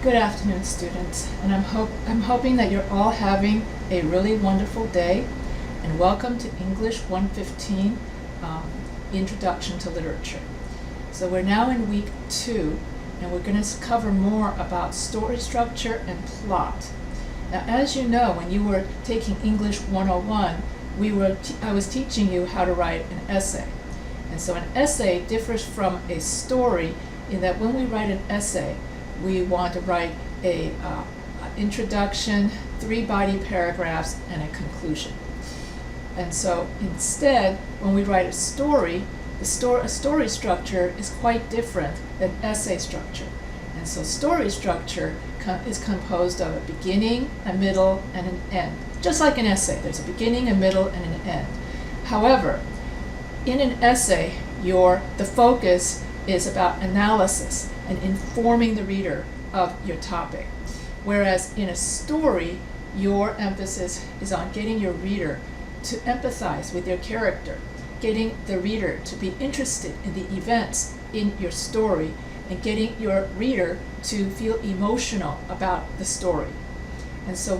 Good afternoon, students, and I'm hoping that you're all having a really wonderful day, and welcome to English 115, Introduction to Literature. So we're now in week 2, and we're going to cover more about story structure and plot. Now, as you know, when you were taking English 101, I was teaching you how to write an essay. And so an essay differs from a story in that when we write an essay, we want to write an introduction, 3 body paragraphs, and a conclusion. And so instead, when we write a story, a story structure is quite different than essay structure. And so story structure is composed of a beginning, a middle, and an end. Just like an essay, there's a beginning, a middle, and an end. However, in an essay, the focus is about analysis and informing the reader of your topic. Whereas in a story, your emphasis is on getting your reader to empathize with your character, getting the reader to be interested in the events in your story, and getting your reader to feel emotional about the story. And so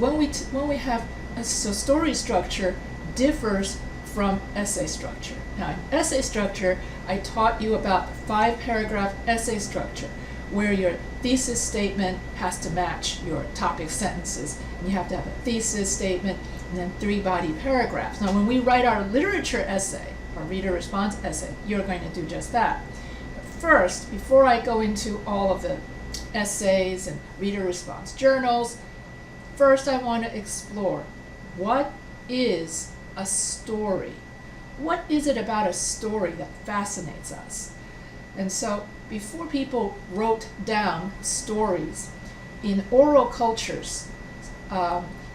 so story structure differs from essay structure. Now, in essay structure, I taught you about the 5-paragraph essay structure, where your thesis statement has to match your topic sentences. And you have to have a thesis statement and then 3 body paragraphs. Now, when we write our literature essay, our reader response essay, you're going to do just that. But first, before I go into all of the essays and reader response journals, first I want to explore, what is a story? What is it about a story that fascinates us? And so before people wrote down stories, in oral cultures,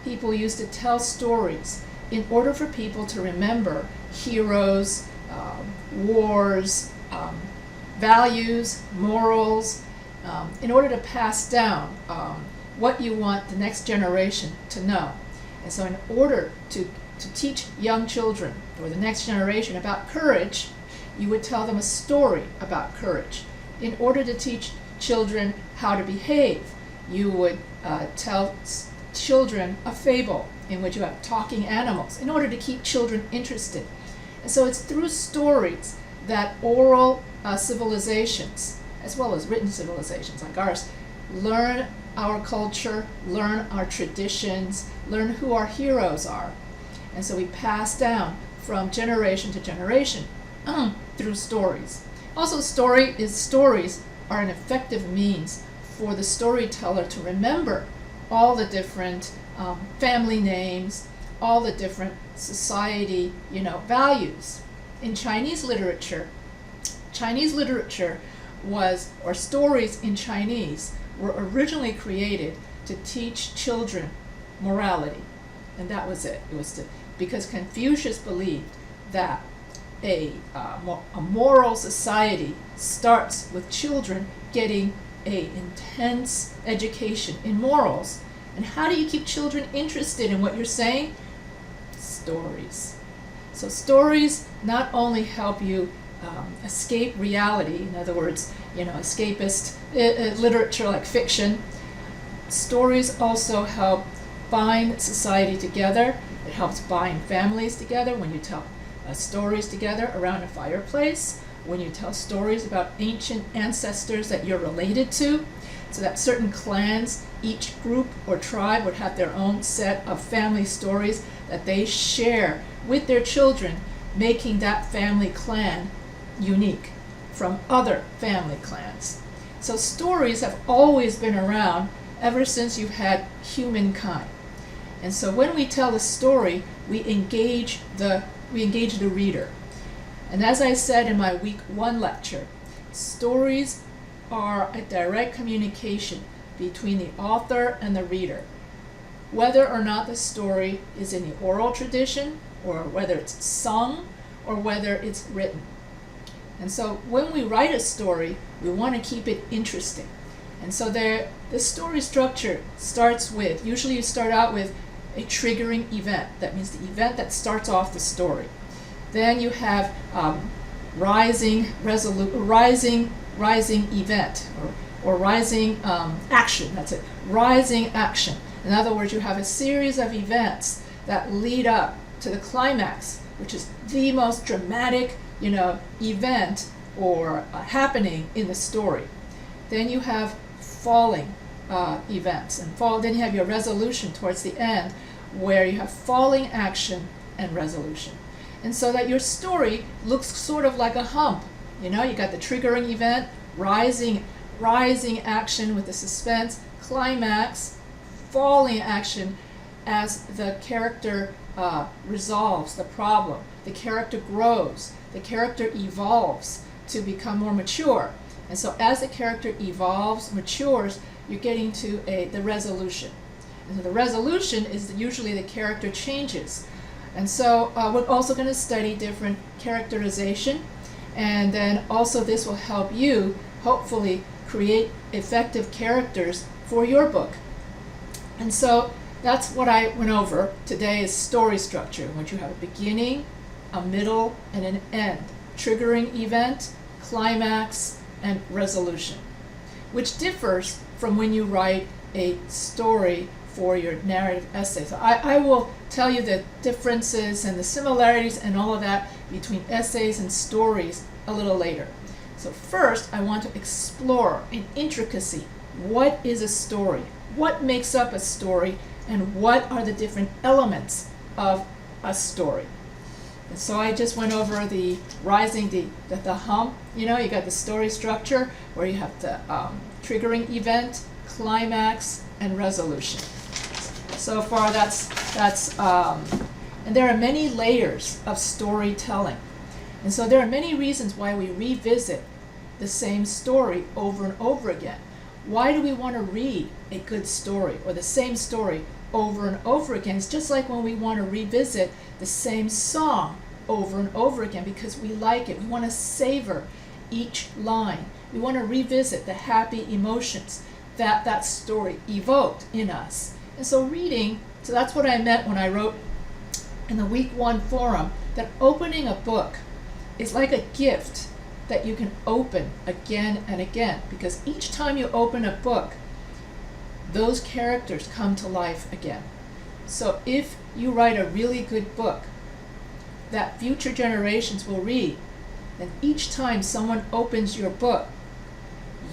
people used to tell stories in order for people to remember heroes, wars, values, morals, in order to pass down what you want the next generation to know. And so in order to teach young children or the next generation about courage, you would tell them a story about courage. In order to teach children how to behave, you would tell children a fable in which you have talking animals in order to keep children interested. And so it's through stories that oral civilizations, as well as written civilizations like ours, learn our culture, learn our traditions, learn who our heroes are. And so we pass down from generation to generation through stories. Also, stories are an effective means for the storyteller to remember all the different family names, all the different society, values. In Chinese literature or stories in Chinese were originally created to teach children morality. And that was it. It was because Confucius believed that a moral society starts with children getting an intense education in morals. And how do you keep children interested in what you're saying? Stories. So stories not only help you escape reality, in other words, escapist literature like fiction, stories also help bind society together. It helps bind families together when you tell stories together around a fireplace, when you tell stories about ancient ancestors that you're related to, so that certain clans, each group or tribe would have their own set of family stories that they share with their children, making that family clan unique from other family clans. So stories have always been around ever since you've had humankind. And so when we tell a story, we engage the reader. And as I said in my week 1 lecture, stories are a direct communication between the author and the reader. Whether or not the story is in the oral tradition, or whether it's sung, or whether it's written. And so when we write a story, we want to keep it interesting. And so the story structure starts with, usually you start out with a triggering event. That means the event that starts off the story. Then you have rising event, or or rising action. That's it, rising action. In other words, you have a series of events that lead up to the climax, which is the most dramatic, event or happening in the story. Then you have falling events, and then you have your resolution towards the end, where you have falling action and resolution. And so that your story looks sort of like a hump. You got the triggering event, rising action with the suspense, climax, falling action as the character resolves the problem. The character grows. The character evolves to become more mature. And so as the character evolves, matures, you're getting to the resolution. And so the resolution is usually the character changes. And so we're also going to study different characterization. And then also this will help you, hopefully, create effective characters for your book. And so that's what I went over today, is story structure, in which you have a beginning, a middle, and an end. Triggering event, climax, and resolution, which differs from when you write a story for your narrative essay. So I will tell you the differences and the similarities and all of that between essays and stories a little later. So first, I want to explore in intricacy, what is a story? What makes up a story? And what are the different elements of a story? And so I just went over the hump. You got the story structure, where you have the triggering event, climax, and resolution. So far, that's and there are many layers of storytelling. And so there are many reasons why we revisit the same story over and over again. Why do we want to read a good story or the same story over and over again? It's just like when we want to revisit the same song over and over again, because we like it. We want to savor each line. We want to revisit the happy emotions that that story evoked in us. And so reading, so that's what I meant when I wrote in the week 1 forum, that opening a book is like a gift that you can open again and again, because each time you open a book, those characters come to life again. So if you write a really good book that future generations will read, then each time someone opens your book,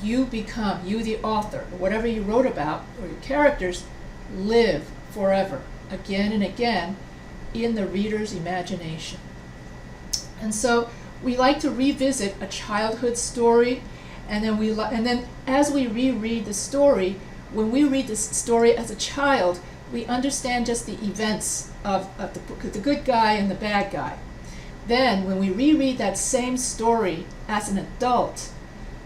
you the author, or whatever you wrote about, or your characters, live forever, again and again, in the reader's imagination. And so we like to revisit a childhood story, and then as we reread the story, when we read this story as a child, we understand just the events of the good guy and the bad guy. Then when we reread that same story as an adult,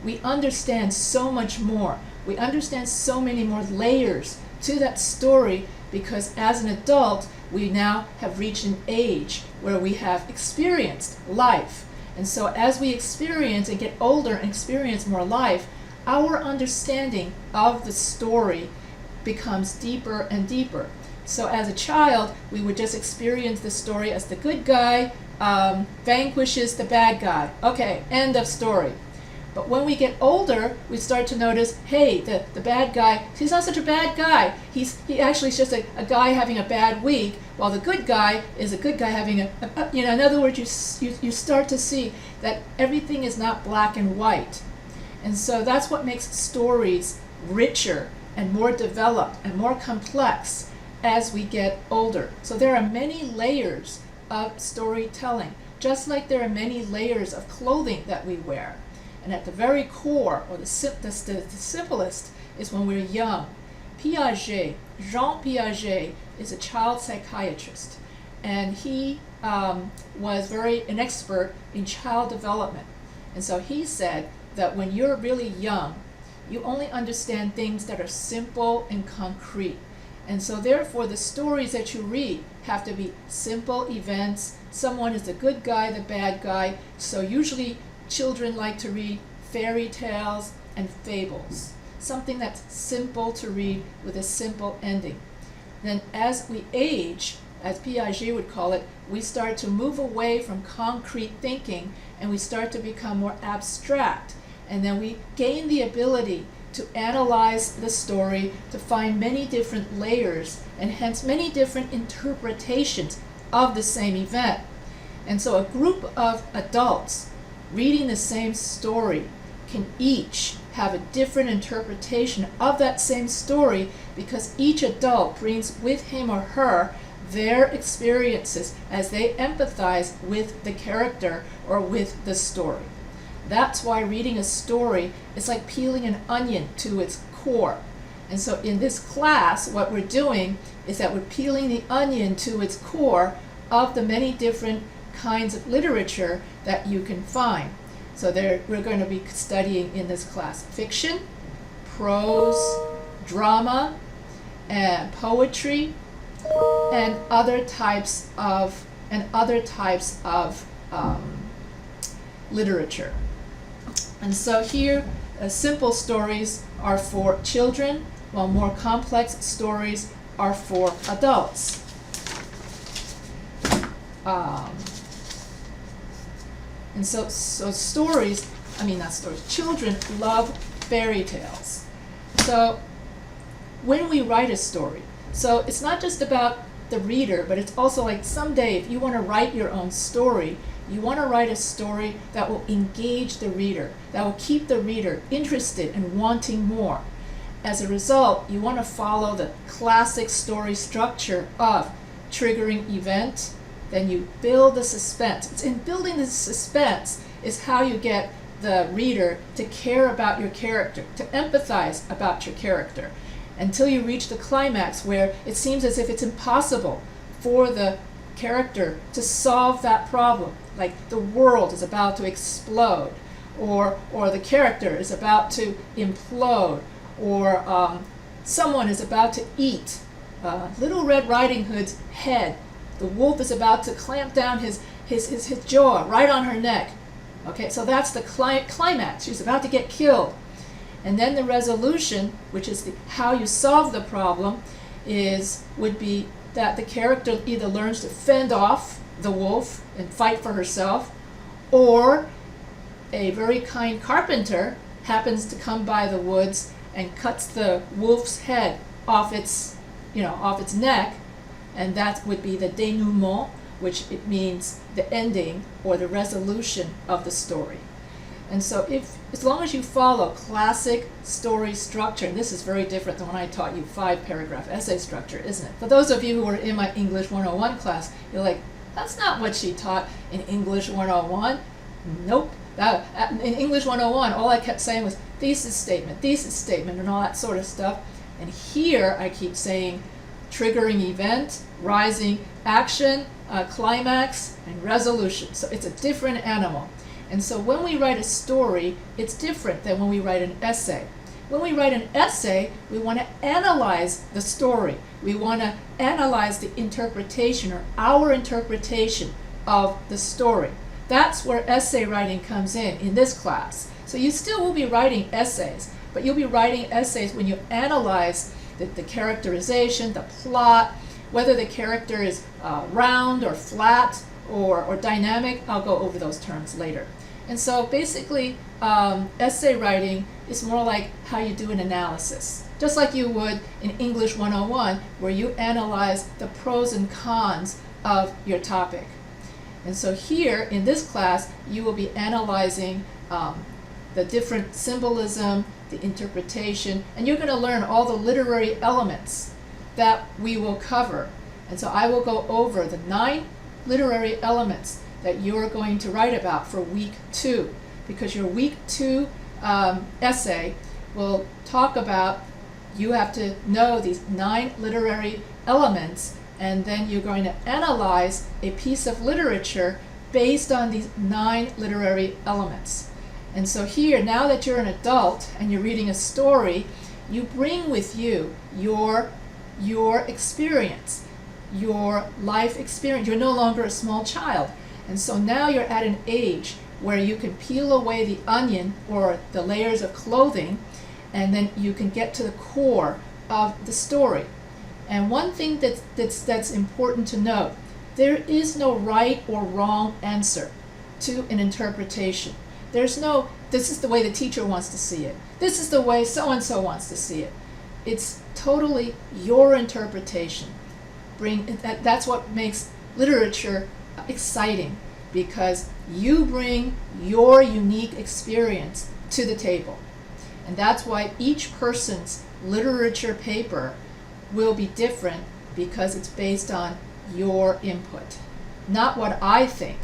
we understand so much more. We understand so many more layers to that story, because as an adult, we now have reached an age where we have experienced life. And so as we experience and get older and experience more life, our understanding of the story becomes deeper and deeper. So as a child, we would just experience the story as the good guy vanquishes the bad guy. Okay, end of story. But when we get older, we start to notice, hey, the bad guy, he's not such a bad guy. He actually is just a guy having a bad week, while the good guy is a good guy having in other words, you start to see that everything is not black and white. And so that's what makes stories richer and more developed and more complex as we get older. So there are many layers of storytelling, just like there are many layers of clothing that we wear. And at the very core, or the simplest, is when we're young. Jean Piaget, is a child psychiatrist, and he was an expert in child development. And so he said that when you're really young, you only understand things that are simple and concrete. And so therefore, the stories that you read have to be simple events. Someone is the good guy, the bad guy. So usually children like to read fairy tales and fables, something that's simple to read with a simple ending. Then as we age, as Piaget would call it, we start to move away from concrete thinking, and we start to become more abstract. And then we gain the ability to analyze the story, to find many different layers and hence many different interpretations of the same event. And so a group of adults reading the same story can each have a different interpretation of that same story because each adult brings with him or her their experiences as they empathize with the character or with the story. That's why reading a story is like peeling an onion to its core. And so in this class, what we're doing is that we're peeling the onion to its core of the many different kinds of literature that you can find. So we're going to be studying in this class fiction, prose, drama, and poetry, and other types of literature. And so here, simple stories are for children, while more complex stories are for adults. And so stories, not stories, children love fairy tales. So when we write a story, so it's not just about the reader, but it's also like someday if you want to write your own story, you want to write a story that will engage the reader, that will keep the reader interested and wanting more. As a result, you want to follow the classic story structure of triggering event, then you build the suspense. It's in building the suspense is how you get the reader to care about your character, to empathize about your character, until you reach the climax where it seems as if it's impossible for the character to solve that problem. Like the world is about to explode, or the character is about to implode, or someone is about to eat Little Red Riding Hood's head. The wolf is about to clamp down his jaw right on her neck. Okay, so that's the climax. She's about to get killed. And then the resolution, which is how you solve the problem, would be that the character either learns to fend off the wolf and fight for herself, or a very kind carpenter happens to come by the woods and cuts the wolf's head off its neck, and that would be the denouement, which it means the ending or the resolution of the story. And so as long as you follow classic story structure, and this is very different than when I taught you 5-paragraph essay structure, isn't it? For those of you who were in my English 101 class, you're like, that's not what she taught in English 101. Nope. In English 101, all I kept saying was thesis statement, and all that sort of stuff. And here I keep saying triggering event, rising action, climax, and resolution. So it's a different animal. And so when we write a story, it's different than when we write an essay. When we write an essay, we want to analyze the story. We want to analyze the interpretation or our interpretation of the story. That's where essay writing comes in this class. So you still will be writing essays, but you'll be writing essays when you analyze the characterization, the plot, whether the character is round or flat or dynamic. I'll go over those terms later. And so basically, essay writing is more like how you do an analysis, just like you would in English 101, where you analyze the pros and cons of your topic. And so here in this class, you will be analyzing the different symbolism, the interpretation, and you're going to learn all the literary elements that we will cover. And so I will go over the 9 literary elements that you're going to write about for week 2, because your week 2 essay will talk about, you have to know these 9 literary elements, and then you're going to analyze a piece of literature based on these 9 literary elements. And so here, now that you're an adult and you're reading a story, you bring with you your experience, your life experience. You're no longer a small child. And so now you're at an age where you can peel away the onion or the layers of clothing, and then you can get to the core of the story. And one thing that's important to note, there is no right or wrong answer to an interpretation. There's no this is the way the teacher wants to see it. This is the way so-and-so wants to see it. It's totally your interpretation. That's what makes literature exciting, because you bring your unique experience to the table. And that's why each person's literature paper will be different, because it's based on your input, not what I think.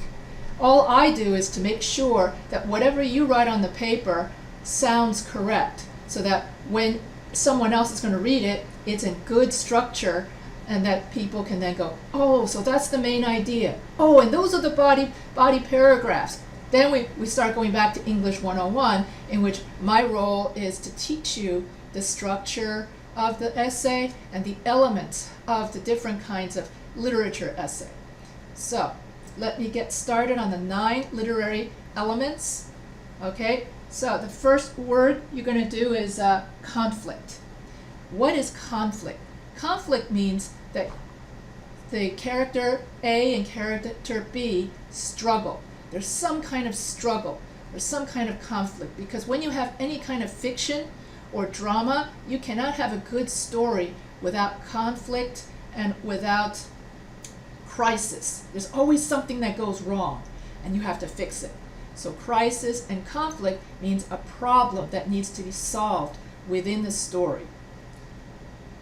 All I do is to make sure that whatever you write on the paper sounds correct, so that when someone else is going to read it, it's in good structure, and that people can then go, oh, so that's the main idea. Oh, and those are the body paragraphs. Then we start going back to English 101, in which my role is to teach you the structure of the essay and the elements of the different kinds of literature essay. So let me get started on the 9 literary elements. Okay, so the first word you're going to do is conflict. What is conflict? Conflict means that the character A and character B struggle. There's some kind of struggle. There's some kind of conflict. Because when you have any kind of fiction or drama, you cannot have a good story without conflict and without crisis. There's always something that goes wrong, and you have to fix it. So crisis and conflict means a problem that needs to be solved within the story.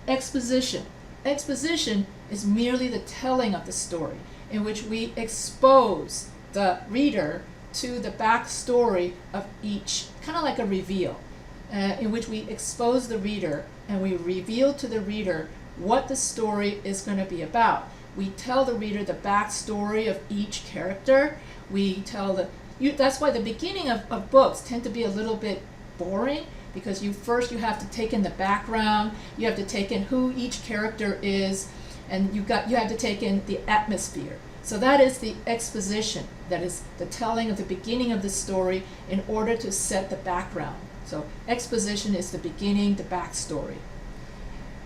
Exposition. Exposition is merely the telling of the story, in which we expose the reader to the backstory of each, kind of like a reveal, in which we expose the reader and we reveal to the reader what the story is going to be about. We tell the reader the backstory of each character. We tell that's why the beginning of books tend to be a little bit boring, because you have to take in the background, you have to take in who each character is, and you have to take in the atmosphere. So that is the exposition, that is the telling of the beginning of the story in order to set the background. So exposition is the beginning, the backstory.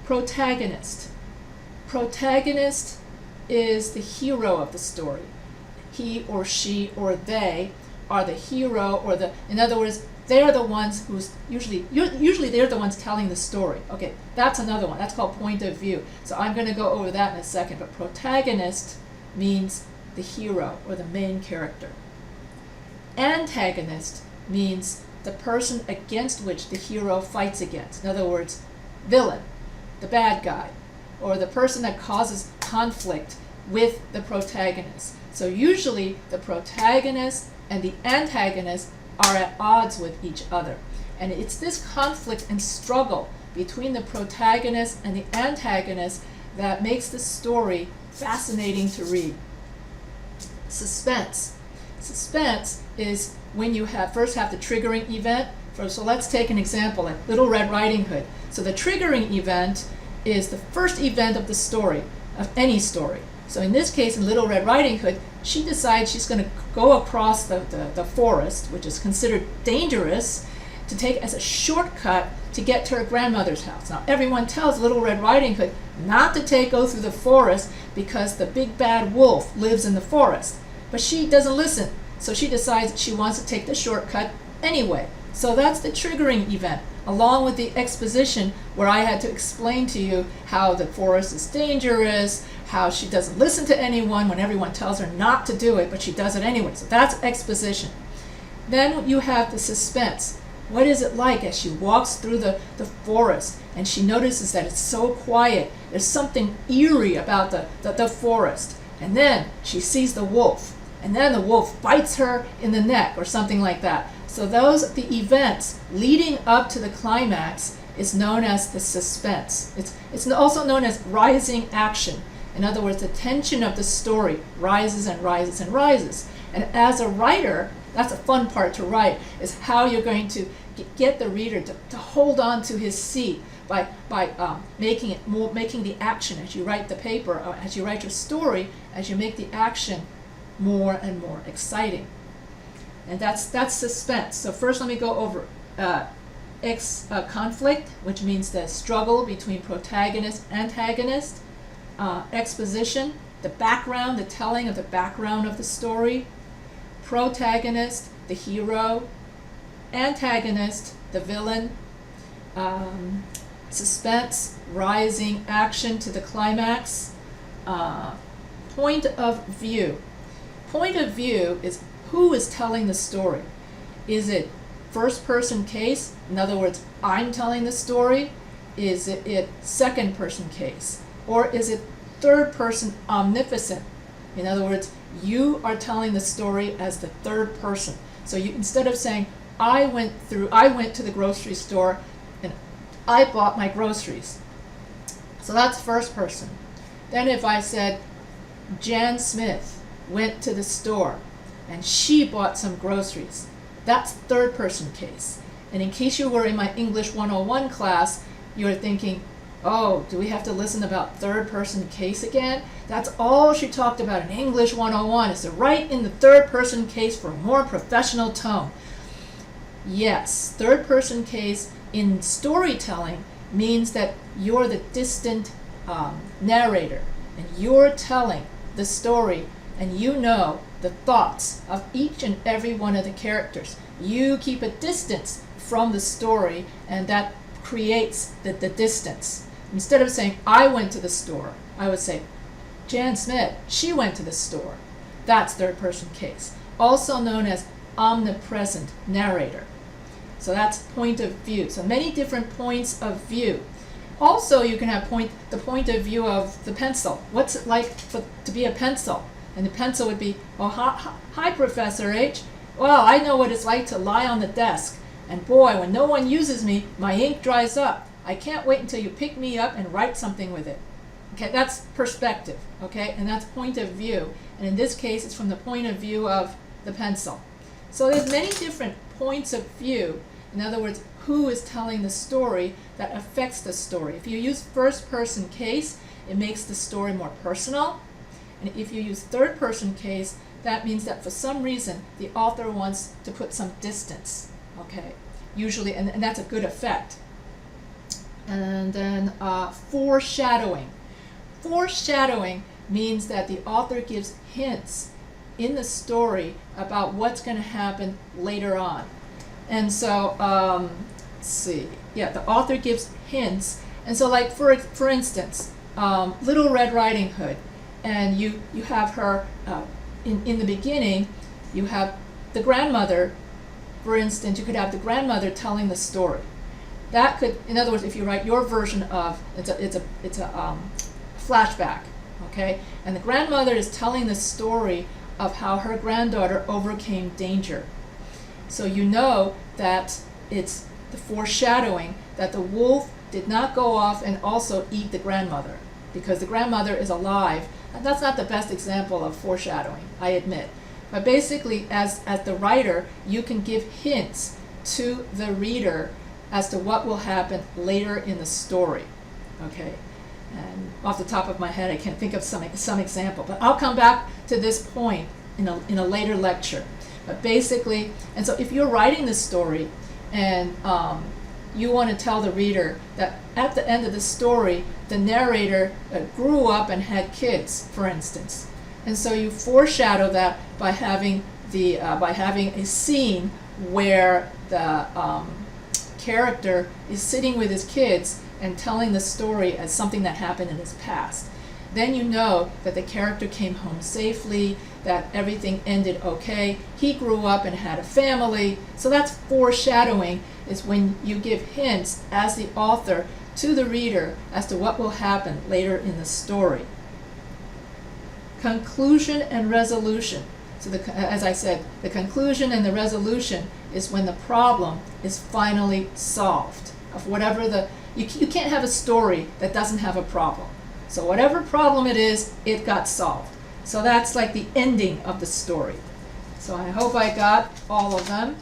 Protagonist. Protagonist is the hero of the story. He or she or they are the hero, in other words, they're the ones who's usually they're the ones telling the story. Okay, that's another one. That's called point of view. So I'm going to go over that in a second. But protagonist means the hero or the main character. Antagonist means the person against which the hero fights against. In other words, villain, the bad guy, or the person that causes conflict with the protagonist. So usually the protagonist and the antagonist are at odds with each other. And it's this conflict and struggle between the protagonist and the antagonist that makes the story fascinating to read. Suspense. Suspense is when you first have the triggering event. So let's take an example, like Little Red Riding Hood. So the triggering event is the first event of the story, of any story. So in this case, in Little Red Riding Hood, she decides she's going to go across the forest, which is considered dangerous, to take as a shortcut to get to her grandmother's house. Now, everyone tells Little Red Riding Hood not to go through the forest because the big bad wolf lives in the forest. But she doesn't listen, so she decides that she wants to take the shortcut anyway. So that's the triggering event, along with the exposition where I had to explain to you how the forest is dangerous, how she doesn't listen to anyone when everyone tells her not to do it, but she does it anyway. So that's exposition. Then you have the suspense. What is it like as she walks through the forest and she notices that it's so quiet? There's something eerie about the forest. And then she sees the wolf. And then the wolf bites her in the neck or something like that. So the events leading up to the climax is known as the suspense. It's also known as rising action. In other words, the tension of the story rises and rises and rises. And as a writer, that's a fun part to write, is how you're going to get the reader to hold on to his seat by making the action as you write the paper, or as you write your story, as you make the action more and more exciting. And that's suspense. So first let me go over conflict, which means the struggle between protagonist and antagonist. Exposition, the background, the telling of the background of the story. Protagonist, the hero. Antagonist, the villain. Suspense, rising, action to the climax. Point of view. Point of view is who is telling the story. Is it first person case? In other words, I'm telling the story. Is it second person case? Or is it third person omniscient? In other words, you are telling the story as the third person. So you, instead of saying, I went to the grocery store and I bought my groceries. So that's first person. Then if I said, Jan Smith went to the store and she bought some groceries, that's third person case. And in case you were in my English 101 class, you're thinking, oh, do we have to listen about third person case again? That's all she talked about in English 101, is to write in the third person case for a more professional tone. Yes, third person case in storytelling means that you're the distant narrator, and you're telling the story, and you know the thoughts of each and every one of the characters. You keep a distance from the story, and that creates the distance. Instead of saying, I went to the store, I would say, Jan Smith, she went to the store. That's third person case, also known as omnipresent narrator. So that's point of view. So many different points of view. Also, you can have the point of view of the pencil. What's it like to be a pencil? And the pencil would be, oh, hi, Professor H. Well, I know what it's like to lie on the desk. And boy, when no one uses me, my ink dries up. I can't wait until you pick me up and write something with it. Okay, that's perspective, okay? And that's point of view. And in this case, it's from the point of view of the pencil. So there's many different points of view. In other words, who is telling the story that affects the story. If you use first person case, it makes the story more personal. And if you use third person case, that means that for some reason, the author wants to put some distance, okay? Usually, and that's a good effect. And then foreshadowing. Foreshadowing means that the author gives hints in the story about what's going to happen later on. And so, let's see. Yeah, the author gives hints. And so, like, for instance, Little Red Riding Hood, and you have her, in the beginning, you have the grandmother. For instance, you could have the grandmother telling the story. That could, in other words, if you write your version of, it's a flashback, okay? And the grandmother is telling the story of how her granddaughter overcame danger. So you know that it's the foreshadowing that the wolf did not go off and also eat the grandmother, because the grandmother is alive. And that's not the best example of foreshadowing, I admit. But basically, as the writer, you can give hints to the reader as to what will happen later in the story, okay? And off the top of my head, I can't think of some example, but I'll come back to this point in a later lecture. But basically, and so if you're writing the story and you want to tell the reader that at the end of the story, the narrator grew up and had kids, for instance. And so you foreshadow that by having a scene where the character is sitting with his kids and telling the story as something that happened in his past. Then you know that the character came home safely, that everything ended okay. He grew up and had a family. So that's foreshadowing, is when you give hints as the author to the reader as to what will happen later in the story. Conclusion and resolution. So as I said, the conclusion and the resolution is when the problem is finally solved. Of whatever you can't have a story that doesn't have a problem. So whatever problem it is, it got solved. So that's like the ending of the story. So I hope I got all of them.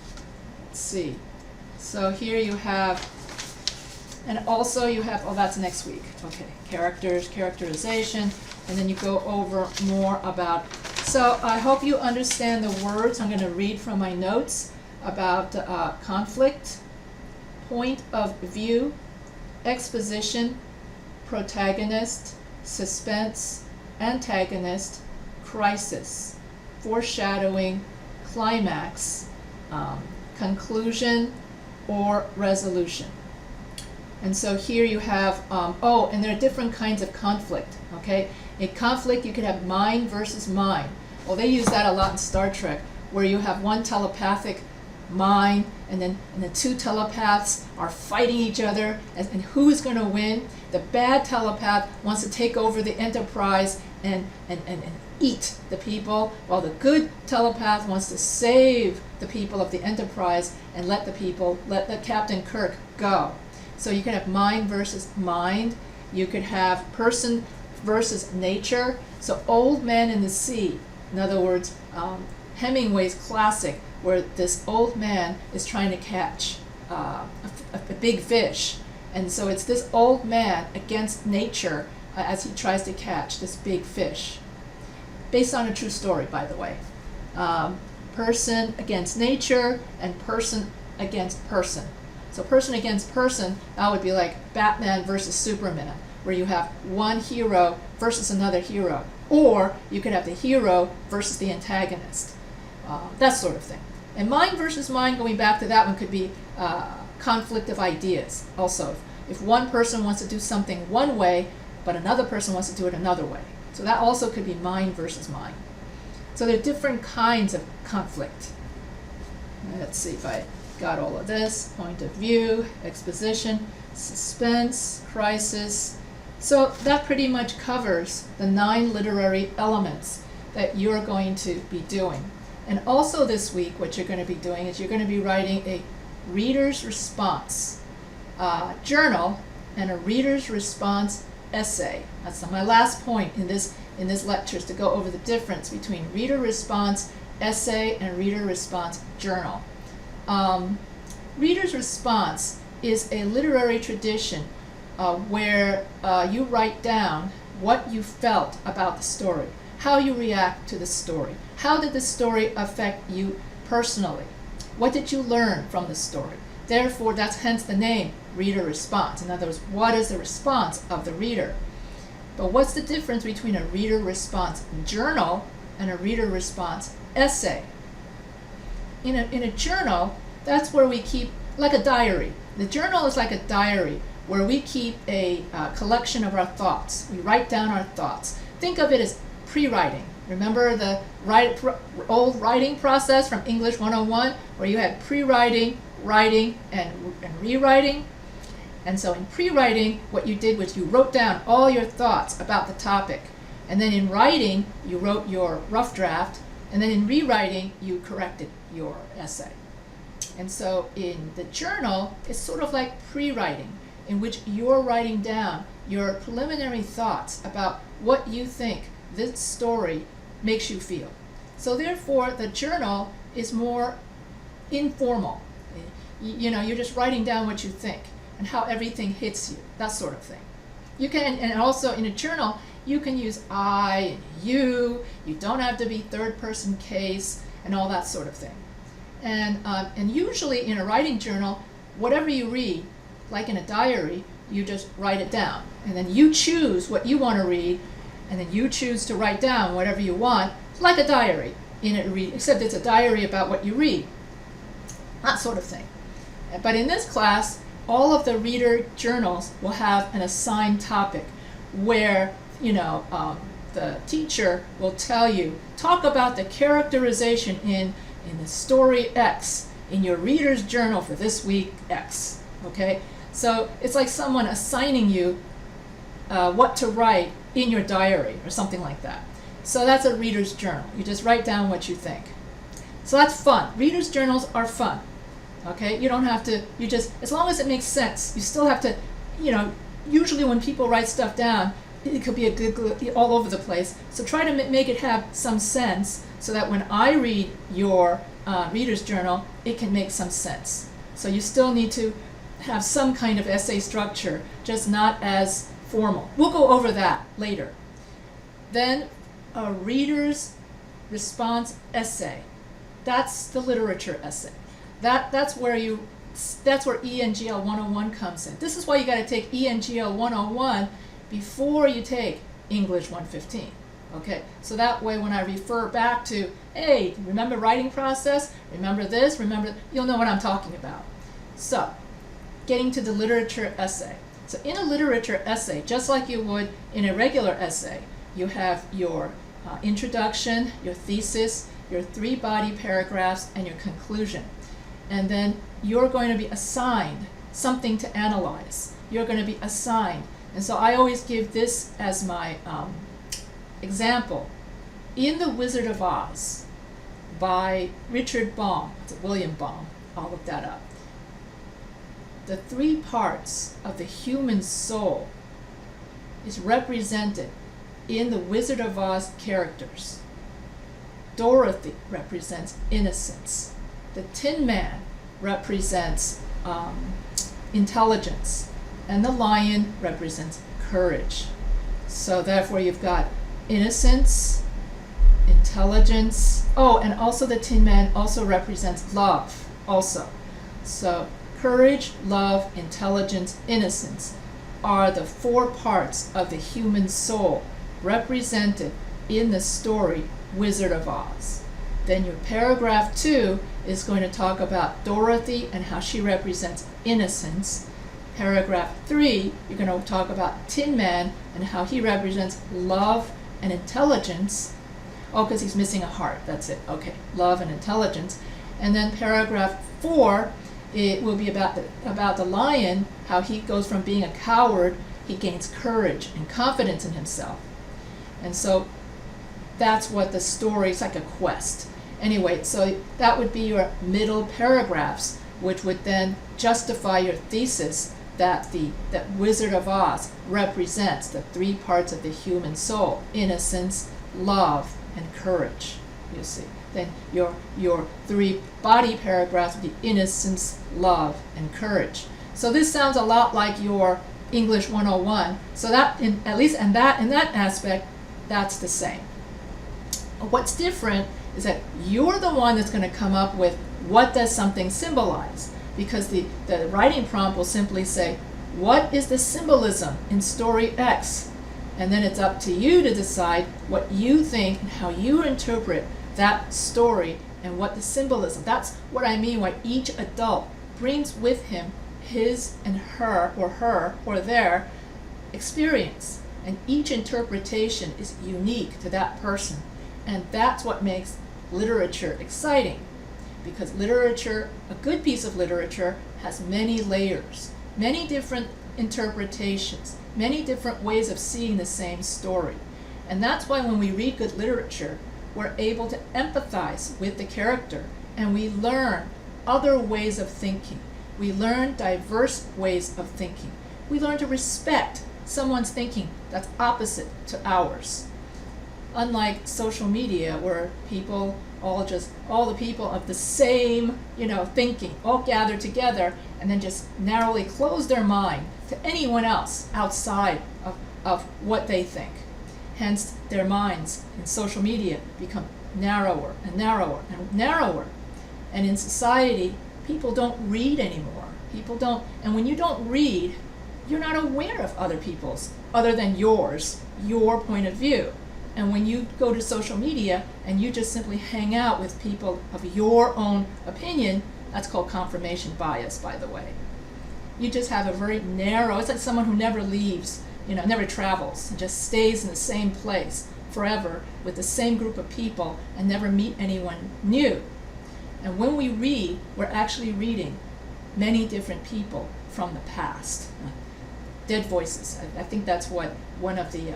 Let's see. So here you have, and also you have, oh, that's next week. Okay, characters, characterization, and then you go over more about. So I hope you understand the words. I'm going to read from my notes about conflict, point of view, exposition, protagonist, suspense, antagonist, crisis, foreshadowing, climax, conclusion, or resolution. And so here you have, oh, and there are different kinds of conflict, okay? In conflict, you could have mind versus mind. Well, they use that a lot in Star Trek, where you have one telepathic mind, and then the two telepaths are fighting each other, and who is going to win? The bad telepath wants to take over the Enterprise and eat the people, while the good telepath wants to save the people of the Enterprise and let the Captain Kirk go. So you could have mind versus mind. You could have person versus nature. So Old Man in the Sea, in other words, Hemingway's classic, where this old man is trying to catch a big fish. And so it's this old man against nature as he tries to catch this big fish. Based on a true story, by the way. Person against nature and person against person. So person against person, that would be like Batman versus Superman, where you have one hero versus another hero. Or you could have the hero versus the antagonist. That sort of thing. And mind versus mind, going back to that one, could be conflict of ideas also. If one person wants to do something one way, but another person wants to do it another way. So that also could be mind versus mind. So there are different kinds of conflict. Let's see if I got all of this. Point of view, exposition, suspense, crisis. So that pretty much covers the 9 literary elements that you're going to be doing. And also this week, what you're going to be doing is you're going to be writing a reader's response journal and a reader's response essay. That's my last point in this lecture, is to go over the difference between reader response essay and reader response journal. Reader's response is a literary tradition where you write down what you felt about the story, how you react to the story, how did the story affect you personally, what did you learn from the story. Therefore, that's hence the name, reader response. In other words, what is the response of the reader? But what's the difference between a reader response journal and a reader response essay? In a journal, that's where we keep, like a diary. The journal is like a diary where we keep a collection of our thoughts. We write down our thoughts. Think of it as pre-writing. Remember the old writing process from English 101, where you had pre-writing, writing, and rewriting? And so in pre-writing, what you did was you wrote down all your thoughts about the topic. And then in writing, you wrote your rough draft. And then in rewriting, you corrected your essay. And so in the journal, it's sort of like pre-writing, in which you're writing down your preliminary thoughts about what you think this story makes you feel. So therefore, the journal is more informal. You know, you're just writing down what you think and how everything hits you, that sort of thing. You can, and also in a journal, you can use I and you don't have to be third person case and all that sort of thing. And usually in a writing journal, whatever you read, like in a diary, you just write it down. And then you choose what you want to read, and then you choose to write down whatever you want, like a diary, except it's a diary about what you read, that sort of thing. But in this class, all of the reader journals will have an assigned topic where, the teacher will tell you, talk about the characterization in the story X, in your reader's journal for this week X, okay? So it's like someone assigning you what to write in your diary or something like that. So that's a reader's journal. You just write down what you think. So that's fun. Reader's journals are fun, okay? You don't have to, as long as it makes sense, you still have to, usually when people write stuff down, it could be a good all over the place. So try to make it have some sense so that when I read your reader's journal, it can make some sense. So you still need to have some kind of essay structure, just not as formal. We'll go over that later. Then a reader's response essay. That's the literature essay. That's where ENGL 101 comes in. This is why you got to take ENGL 101 before you take English 115. Okay, so that way when I refer back to, hey, remember writing process? Remember this? Remember, you'll know what I'm talking about. So, getting to the literature essay. So in a literature essay, just like you would in a regular essay, you have your introduction, your thesis, your 3 body paragraphs, and your conclusion. And then you're going to be assigned something to analyze. You're going to be assigned. And so I always give this as my example. In The Wizard of Oz by Richard Baum, William Baum, I'll look that up. The 3 parts of the human soul is represented in the Wizard of Oz characters. Dorothy represents innocence. The Tin Man represents intelligence. And the lion represents courage. So therefore you've got innocence, intelligence. Oh, and also the Tin Man also represents love also. So courage, love, intelligence, innocence are the 4 parts of the human soul represented in the story Wizard of Oz. Then your paragraph 2 is going to talk about Dorothy and how she represents innocence. Paragraph 3, you're going to talk about Tin Man and how he represents love and intelligence. Oh, because he's missing a heart. That's it. Okay, love and intelligence. And then paragraph 4, it will be about the lion, how he goes from being a coward, he gains courage and confidence in himself. And so that's what the story is, like a quest. Anyway, so that would be your middle paragraphs, which would then justify your thesis that that Wizard of Oz represents the 3 parts of the human soul: innocence, love, and courage. You see. Then your 3 body paragraphs would be innocence, love, and courage. So this sounds a lot like your English 101. So that at least in that aspect, that's the same. What's different is that you're the one that's going to come up with what does something symbolize, because the writing prompt will simply say, what is the symbolism in story X? And then it's up to you to decide what you think and how you interpret that story and what the symbolism. That's what I mean why each adult brings with him his and her or their experience, and each interpretation is unique to that person. And that's what makes literature exciting, because literature, a good piece of literature, has many layers, many different interpretations, many different ways of seeing the same story. And that's why when we read good literature, we're able to empathize with the character, and we learn other ways of thinking. We learn diverse ways of thinking. We learn to respect someone's thinking that's opposite to ours. Unlike social media, where people all the people of the same, thinking, all gather together and then just narrowly close their mind to anyone else outside of what they think. Hence, their minds in social media become narrower and narrower and narrower. And in society, people don't read anymore. People don't, and when you don't read, you're not aware of other people's, other than yours, your point of view. And when you go to social media and you just simply hang out with people of your own opinion, that's called confirmation bias, by the way. You just have a very narrow, it's like someone who never leaves, never travels, and just stays in the same place forever with the same group of people and never meet anyone new. And when we read, we're actually reading many different people from the past. Dead voices. I think that's what one of the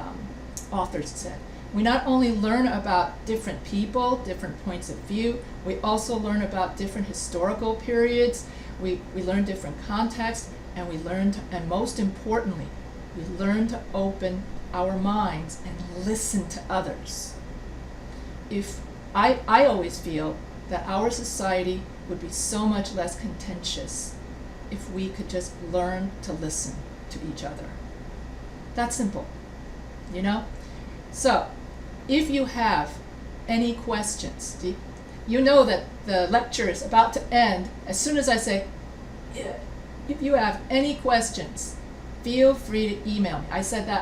authors said. We not only learn about different people, different points of view, we also learn about different historical periods, we learn different contexts, and we learn to, and most importantly, we learn to open our minds and listen to others. If I always feel that our society would be so much less contentious if we could just learn to listen to each other. That's simple, So, if you have any questions, you know that the lecture is about to end as soon as I say, if you have any questions, feel free to email me. I said that